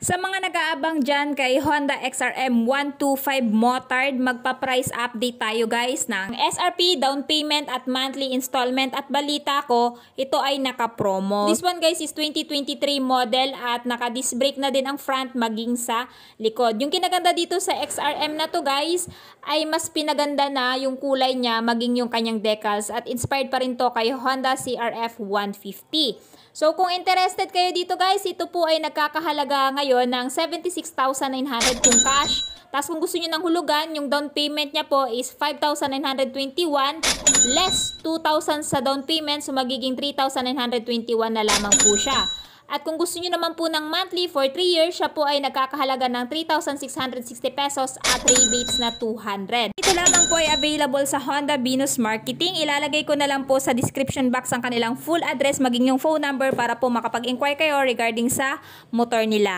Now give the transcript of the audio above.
Sa mga nag-aabang dyan kay Honda XRM 125 Motard, magpa-price update tayo guys ng SRP, down payment at monthly installment, at balita ko, ito ay naka-promo. This one guys is 2023 model at naka-disc brake na din ang front maging sa likod. Yung kinaganda dito sa XRM na to guys ay mas pinaganda na yung kulay niya maging yung kanyang decals, at inspired pa rin to kay Honda CRF 150. So kung interested kayo dito guys, ito po ay nagkakahalaga ngayon ng 76,900 kung cash. Tapos kung gusto nyo ng hulugan, yung down payment niya po is 5,921 less 2,000 sa down payment, so magiging 3,921 na lamang po siya. At kung gusto nyo naman po ng monthly for 3 years, siya po ay nagkakahalaga ng 3,660 pesos at rebates na 200. Ito lamang po ay available sa Honda Venus Marketing. Ilalagay ko na lang po sa description box ang kanilang full address maging yung phone number para po makapag-inquire kayo regarding sa motor nila.